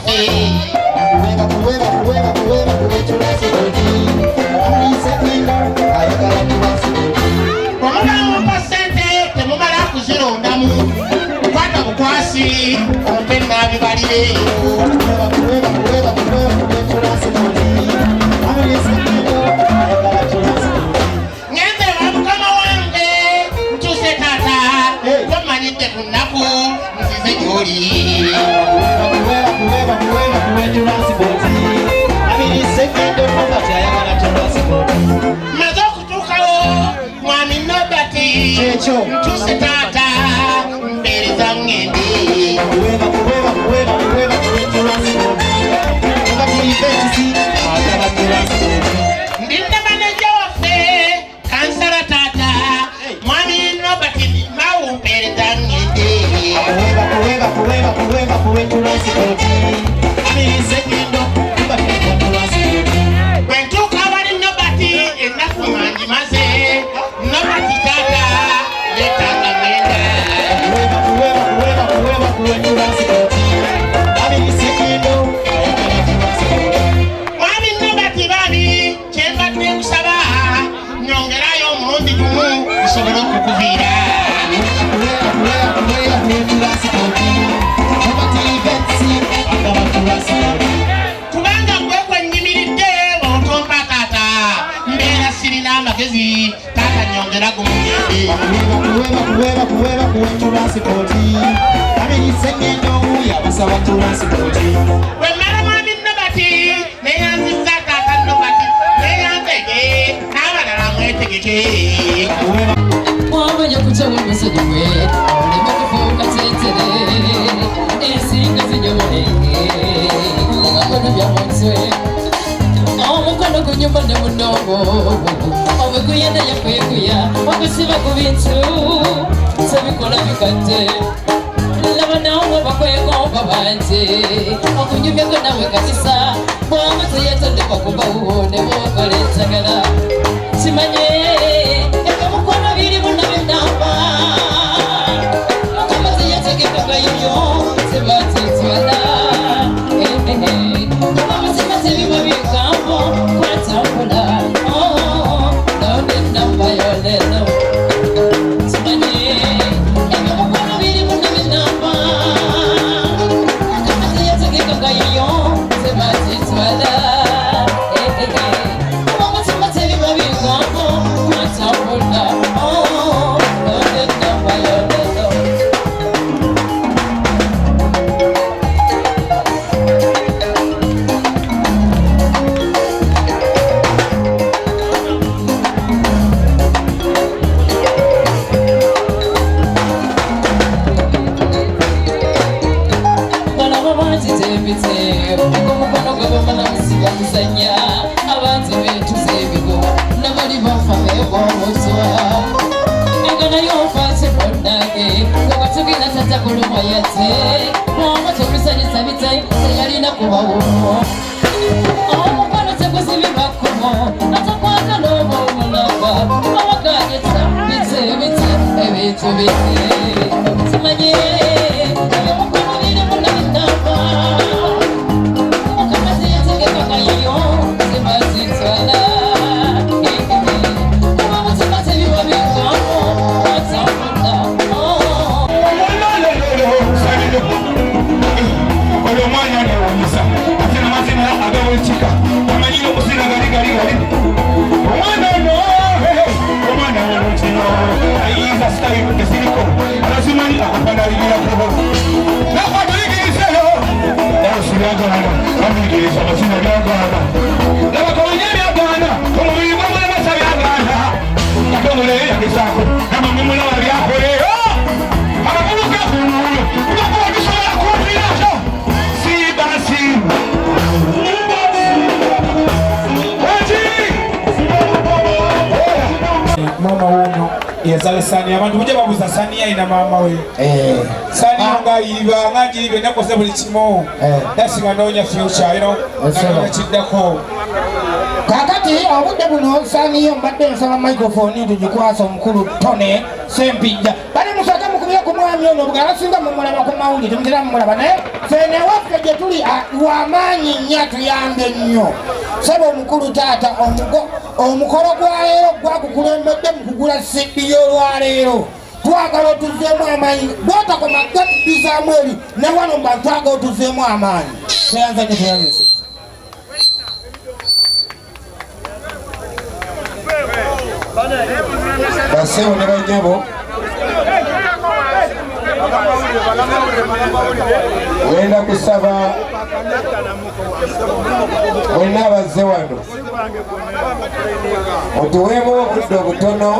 waffe omugamba sente temumala kuzirondamu kwata bukwasi ompe nabibalire ngende wamukama wange ntuse taata wamanyidde ku nnaku nzize gyoli maze okutuukawo mwami Nobati ntuse taata mbeereza ngende ndinda maneja waffe kansala taata mwami Nobati mawumpeereza ngende bwentuuka wali Nobati ennaku mangi maze Nobati taata leetanga ngenda mwami Nobati baani kyembadde nkusaba nyongerayo omulundi gumu nsobole okukuviira kubanga gwe kwennyimiridde bw'otompa taata mbeera sirina amagezi taata nyongera gumugende wemmala mwami Nobati neyanzizza taata Nobati neyanzege n'abalala mwetegeke wamanya okukyawula omusajja gwe olema okufuuka teetere ensinga zinyobole ngakono byamunswe omukono gunyuma ne munongo obweguyenda yakweguya okusiba ku bintu sebikola bikadde laba nawe bakwegomba bangi okunyumyako nawe katisa bwaba teyetondekwa kubawo ne bwokola entagala kimanye mukono biri bunabinamba mukama teyategekaga yoyo sebatitwala amazima tebiba bigambo kwatambula nonenamba yolelo kimanye mukono biri bunabinamba mukama teyategekaga yoyo sebatitwala amazima tebiba bigambo kwatambula nonenamba yolelo balaba banzitembite omukono gwe bamala musiba musanya abantu betuze ebigo nabali bafa beegomuzwa nga naye ofaase bonnange nga batugenda tata kuluma yate mwama tobisanyisa bitai teyalina kubawomo omukono teguzibibakkumo atakwaka n'oba omulaba abaganyeta bitebite ebintu bite kimanye omukono biri munabinamba mukama teyategekaga yoyo sebatitwala kuba mutima tebiba bigambo atambula oyo omwana newunyisa ate namazima agawulikika amanyire okusira gali omwana ono omwana ono kino ayinza sitayimu tesiriko alazimanyi akupandalirirakubo nakwatuyigiriseyo naosibyagana bamuyigiriza amazina byagana nabakomenye byagana omubiri gwamulabasa byagana ate omuleyo yagezaako namamumulawa byakoleyo abavubuka ngakuba tusobola kumpirazo sibasi mama wono yeza sale sani abantu muje babuza sani ina mama we sani nga yiba nga jibe nakoze buli kimo dasinga nonya future you know chiddako kakati obudde buno sani yo mbadde nsaba microphone tugikwasa omukulu Tone Sempijja bali musaka mukubye ku mwami ono bugala singa mumulaba ku mawulire tumutera mumulaba naye fene waffe gye tuli wamaanyi nnyo tuyambe nnyo saba omukulu taata omukolo gwa leero gwakukulembedde mu kugula CD y'olwaleero twagala otuzeemu amaanyi bwotakoma gatudizaamu eri ne wano mba twagala otuzeemu amaanyi teyanza nyo teyanze basewo ne banyabo wenda kusaba mwenna abazze wano otuweemu obudde obutono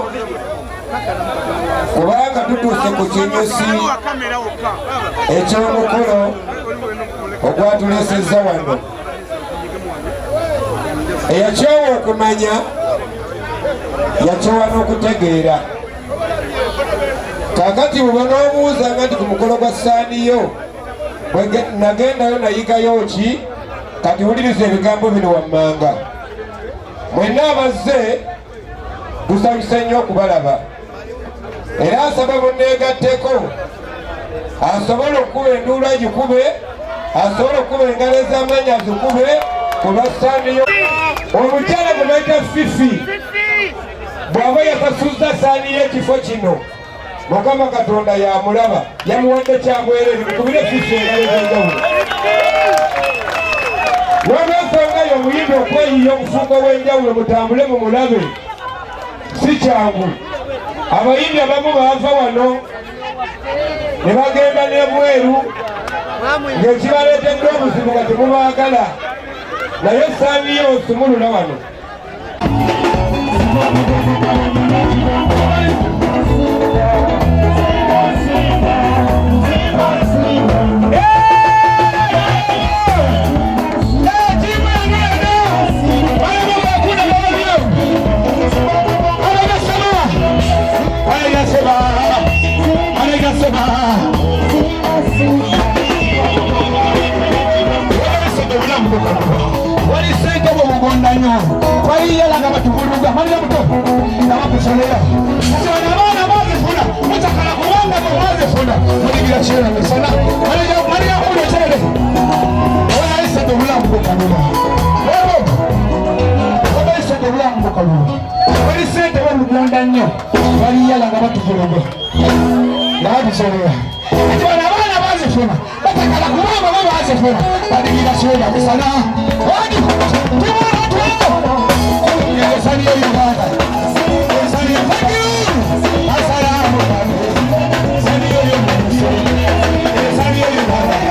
kubanga tutuuse ku kinyusi eky'omukolo ogwatuleesezza wano eyakyowa okumanya yakyowa n'okutegeera kakati buba n'obuuza nga nti ku mukolo gwa saaniyo nagendayo nayigayo ki kati wuliriza ebigambo bino wammanga mwenna abazze tusanyuse nnyo okubalaba era asaba munneegatteko asobole okukuba enduulu agikube asobole okukuba engalo ez'amaanyi azikube kuba saaniyo omukyala gwe bayita Fifi bw'aba yasasuzza saaniyo ekifo kino Mukama Katonda yamulaba yamuwadde kyabwerere mukubire Fifi engalo ez'enjawulo wabensonga y'omuyimbi okweyiya obufungo bw'enjawulo mutambule mu mulabe si kyangu abayimbi abamu baava wano ne bagenda n'ebweru ng'ekibaleetedde obuzibu nga temubaagala naye saaniyo osumulula wano wali sente bwomugonda nnyo twayiyala nga batuvuluga malira muto nga bakusolera kati bano abaana bazifuna mutakala kubanga bwebazifuna muligira kirala misana malira kulo kyere owaali sente obulamu bukalula obaali sente obulamu bukalula wali sente bwomugonda nnyo twayiyala nga batuvuluga nga batusolera kati bano abaana bazifuna batakala kubanga babazifuna baligira kirala misana wadi tubona tuwao saniyo Uganda saniyo thank you asalamu saniyo Uganda saniyo Uganda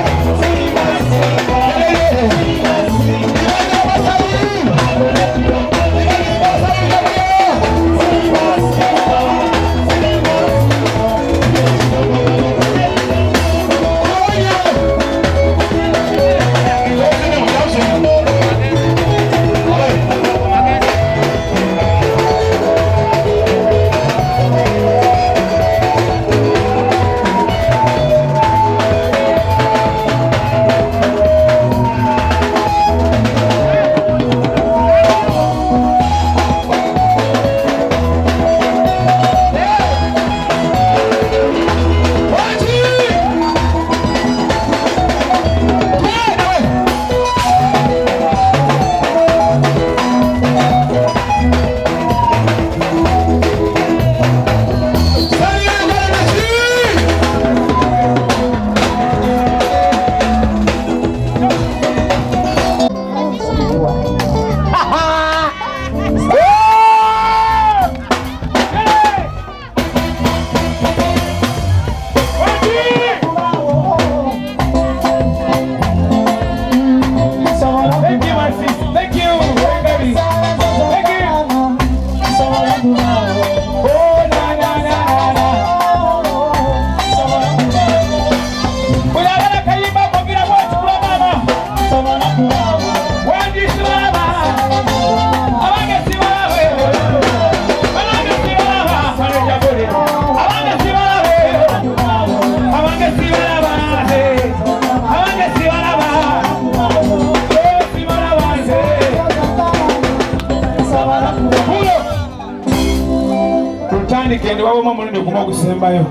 Mama mulinde kuma kusembayo.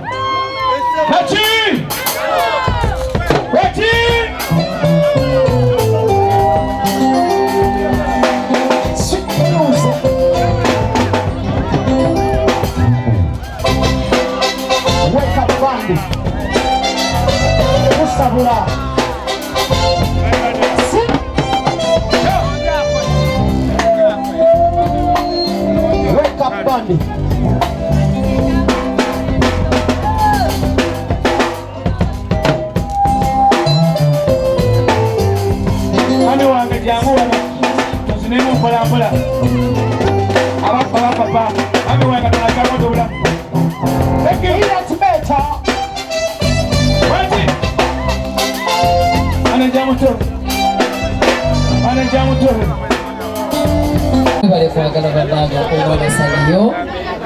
Kati! Kati! Wake up bandi. Usabura. Wake up bandi. Ani wange jangu wana. Tuzinemu mpola mpola. Papa. Ani wange tunakama dobula. Thank you. That's better. Wait. Ana jamu toro. Bale kwagala banaga okuba saliyo.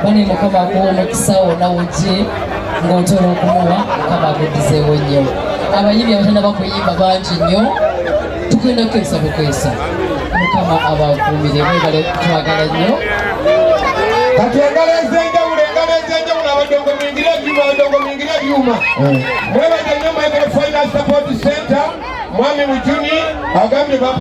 Bani mukama kuona kisawo na uje ngotoro okumuwa kama gudizewo nnyo. Abayimbi abatanda bakuyimba bangi nnyo. Tugenda kwesa. Mukama abakumire bale twagala nnyo. Kati engalo ez'enjawulo abadongo mwingira byuma. Mwebale nnyo Michael Finance Support Center. Mwami Mujuni agambye